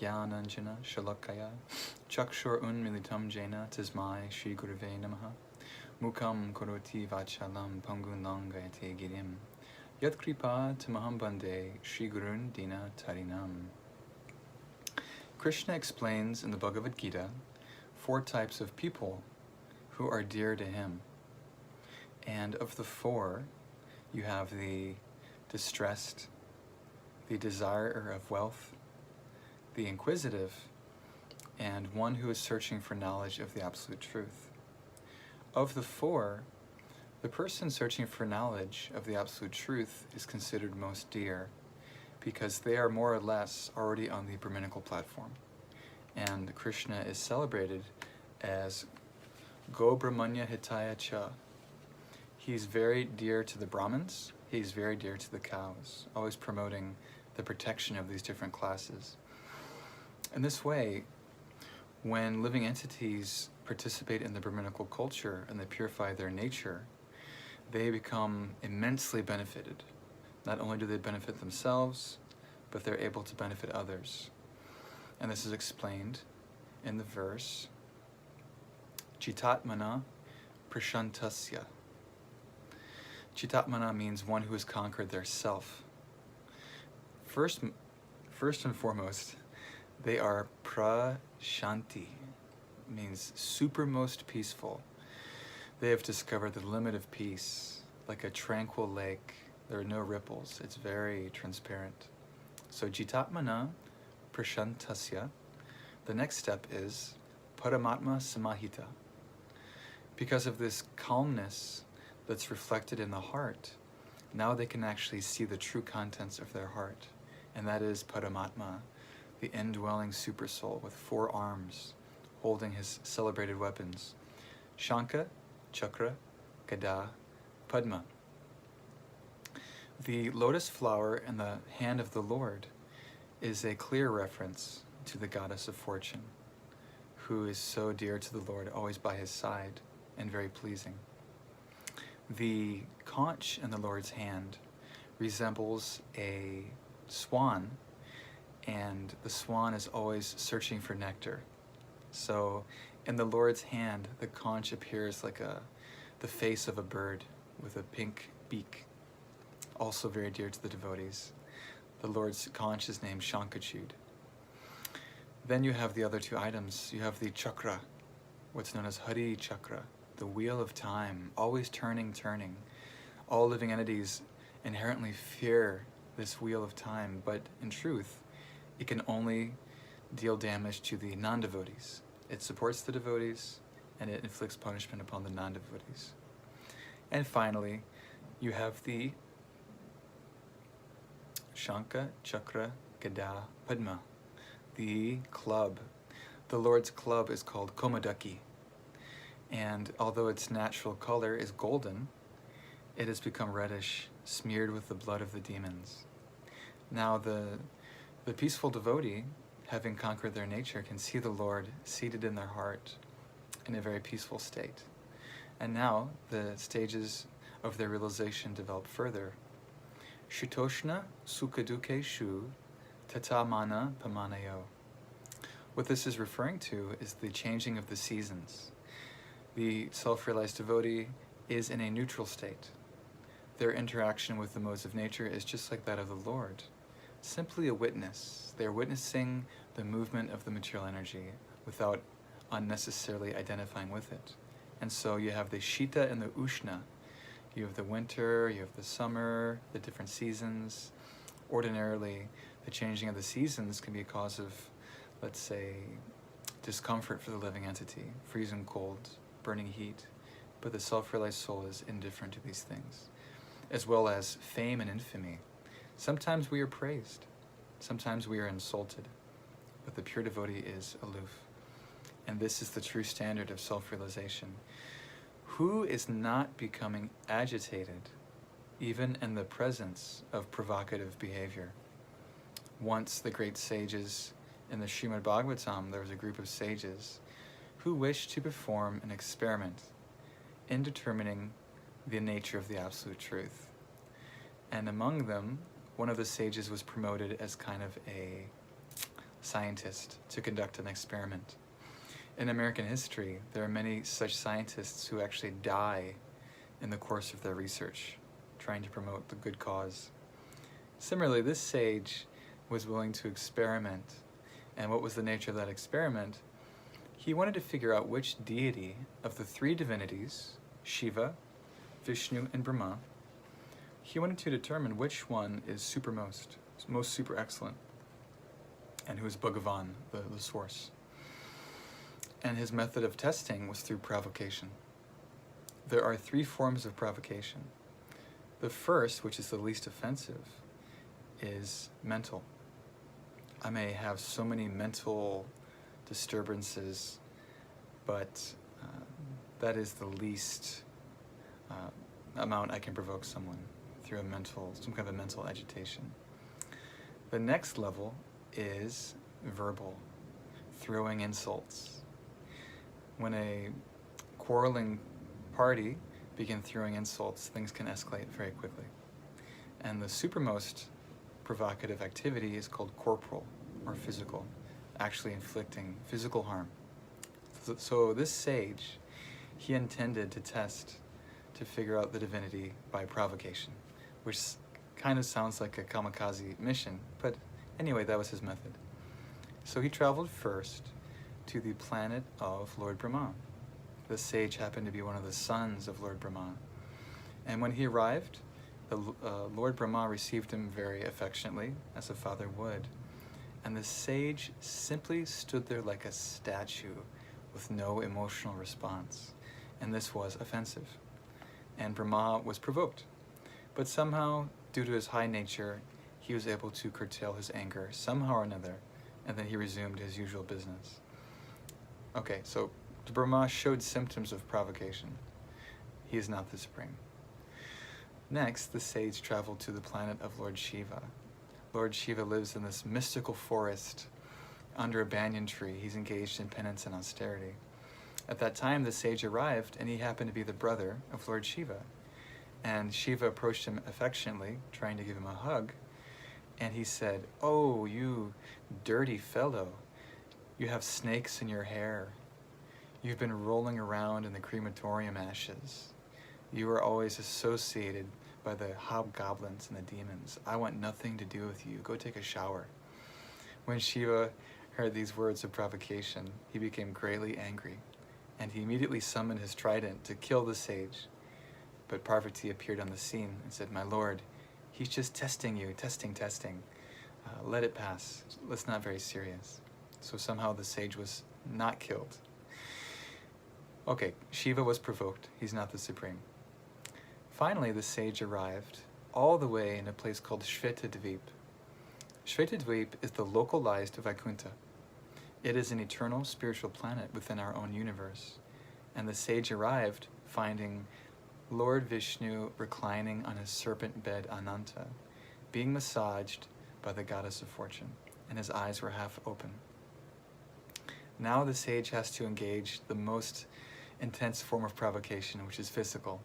Gyananjana Shalakaya Chakshur Unmilitam Jena Tismai Shri Gurave Namaha Mukam Koroti Vachalam Pangun Langayate Girim Yat Kripa Tamaham Bande Shri Gurun Dina Tarinam. Krishna explains in the Bhagavad Gita 4 types of people who are dear to him. And of the 4, you have the distressed, the desirer of wealth, the inquisitive, and one who is searching for knowledge of the absolute truth. Of the 4, the person searching for knowledge of the absolute truth is considered most dear because they are more or less already on the Brahminical platform. And Krishna is celebrated as Go Brahmanya Hitaya Cha. He's very dear to the Brahmins, he's very dear to the cows, always promoting the protection of these different classes. In this way, when living entities participate in the Brahminical culture and they purify their nature, they become immensely benefited. Not only do they benefit themselves, but they're able to benefit others. And this is explained in the verse, Chitatmana Prashantasya. Chitatmana means one who has conquered their self. First and foremost, they are prashanti, means supermost peaceful. They have discovered the limit of peace, like a tranquil lake. There are no ripples. It's very transparent. So jitatmana prashantasya. The next step is paramatma samahita. Because of this calmness that's reflected in the heart, now they can actually see the true contents of their heart. And that is Paramatma, the indwelling supersoul with 4 arms, holding his celebrated weapons, Shankha, Chakra, Gada, Padma. The lotus flower in the hand of the Lord is a clear reference to the goddess of fortune, who is so dear to the Lord, always by his side, and very pleasing. The conch in the Lord's hand resembles a swan, and the swan is always searching for nectar. So in the Lord's hand, the conch appears like the face of a bird with a pink beak, also very dear to the devotees. The Lord's conch is named Shankachud. Then you have the other 2 items. You have the chakra, what's known as Hari Chakra, the wheel of time, always turning. All living entities inherently fear this wheel of time, but in truth, it can only deal damage to the non-devotees. It supports the devotees, and it inflicts punishment upon the non-devotees. And finally, you have the Shankha, Chakra, Gada, Padma, the club. The Lord's club is called Komodaki, and although its natural color is golden, it has become reddish, smeared with the blood of the demons. Now the peaceful devotee, having conquered their nature, can see the Lord seated in their heart in a very peaceful state. And now the stages of their realization develop further. Shitoshna Sukaduke Shu Tata Mana Pamanayo. What this is referring to is the changing of the seasons. The self-realized devotee is in a neutral state. Their interaction with the modes of nature is just like that of the Lord. Simply a witness. They're witnessing the movement of the material energy without unnecessarily identifying with it. And so you have the Shita and the Ushna. You have the winter, you have the summer, the different seasons. Ordinarily, the changing of the seasons can be a cause of, let's say, discomfort for the living entity, freezing cold, burning heat. But the self-realized soul is indifferent to these things, as well as fame and infamy. Sometimes we are praised, sometimes we are insulted, but the pure devotee is aloof. And this is the true standard of self-realization. Who is not becoming agitated, even in the presence of provocative behavior? Once the great sages in the Srimad Bhagavatam, there was a group of sages who wished to perform an experiment in determining the nature of the absolute truth. And among them, one of the sages was promoted as kind of a, scientist to conduct an experiment. In American history, there are many such scientists who actually die in the course of their research, trying to promote the good cause. Similarly, this sage was willing to experiment. And what was the nature of that experiment? He wanted to figure out which deity of the three divinities, Shiva, Vishnu, and Brahma, he wanted to determine which one is supermost, most super excellent, and who is Bhagavan, the source. And his method of testing was through provocation. There are three forms of provocation. The first, which is the least offensive, is mental. I may have so many mental disturbances, but that is the least amount I can provoke someone through some kind of a mental agitation. The next level is verbal, throwing insults. When a quarreling party begin throwing insults, things can escalate very quickly. And the supermost provocative activity is called corporal, or physical, actually inflicting physical harm. So this sage, he intended to test, to figure out the divinity by provocation, which kind of sounds like a kamikaze mission, but anyway, that was his method. So he traveled first to the planet of Lord Brahma. The sage happened to be one of the sons of Lord Brahma. And when he arrived, Lord Brahma received him very affectionately, as a father would. And the sage simply stood there like a statue with no emotional response. And this was offensive. And Brahma was provoked. But somehow, due to his high nature, he was able to curtail his anger somehow or another, and then he resumed his usual business. Okay, so Brahma showed symptoms of provocation. He is not the supreme. Next, the sage traveled to the planet of Lord Shiva. Lord Shiva lives in this mystical forest under a banyan tree. He's engaged in penance and austerity. At that time, the sage arrived, and he happened to be the brother of Lord Shiva. And Shiva approached him affectionately, trying to give him a hug, and he said, "Oh, you dirty fellow, you have snakes in your hair. You've been rolling around in the crematorium ashes. You are always associated by the hobgoblins and the demons. I want nothing to do with you. Go take a shower." When Shiva heard these words of provocation, he became greatly angry, and he immediately summoned his trident to kill the sage. But Parvati appeared on the scene and said, "My lord, he's just testing you, testing. Let it pass. It's not very serious." So somehow the sage was not killed. Okay, Shiva was provoked. He's not the supreme. Finally, the sage arrived all the way in a place called Shvetadvip. Shvetadvip is the localized Vaikuntha. It is an eternal spiritual planet within our own universe. And the sage arrived finding Lord Vishnu reclining on his serpent bed Ananta, being massaged by the goddess of fortune, and his eyes were half open. Now the sage has to engage the most intense form of provocation, which is physical.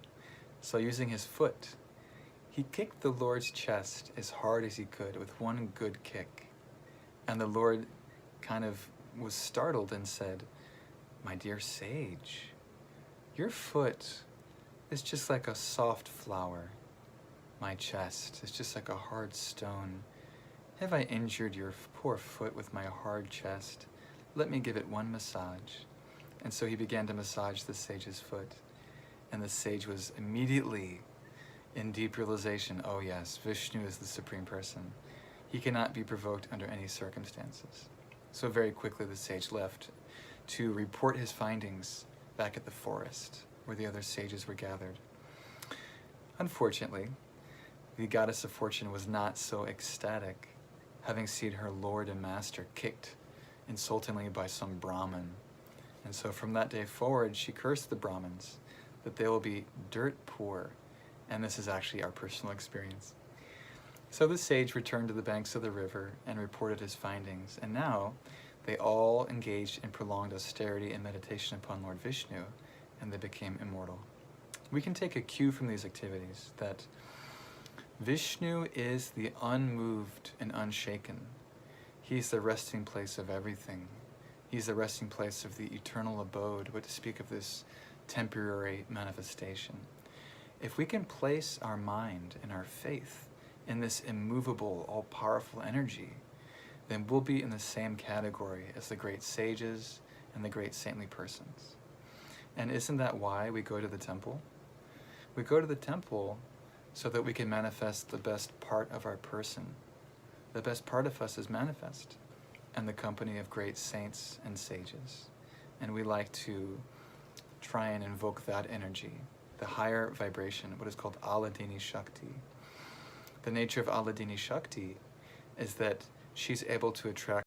So using his foot, he kicked the Lord's chest as hard as he could with one good kick. And the Lord kind of was startled and said, "My dear sage, your foot is just like a soft flower. My chest is just like a hard stone. Have I injured your poor foot with my hard chest? Let me give it one massage." And so he began to massage the sage's foot. And the sage was immediately in deep realization, oh yes, Vishnu is the supreme person. He cannot be provoked under any circumstances. So very quickly the sage left to report his findings back at the forest where the other sages were gathered. Unfortunately, the goddess of fortune was not so ecstatic, having seen her lord and master kicked insultingly by some Brahmin. And so from that day forward, she cursed the Brahmins that they will be dirt poor. And this is actually our personal experience. So the sage returned to the banks of the river and reported his findings. And now they all engaged in prolonged austerity and meditation upon Lord Vishnu, and they became immortal. We can take a cue from these activities that Vishnu is the unmoved and unshaken. He's the resting place of everything. He's the resting place of the eternal abode, but to speak of this temporary manifestation. If we can place our mind and our faith in this immovable, all-powerful energy, then we'll be in the same category as the great sages and the great saintly persons. And isn't that why we go to the temple? We go to the temple so that we can manifest the best part of our person. The best part of us is manifest in the company of great saints and sages. And we like to try and invoke that energy, the higher vibration, what is called Aladini Shakti. The nature of Aladini Shakti is that she's able to attract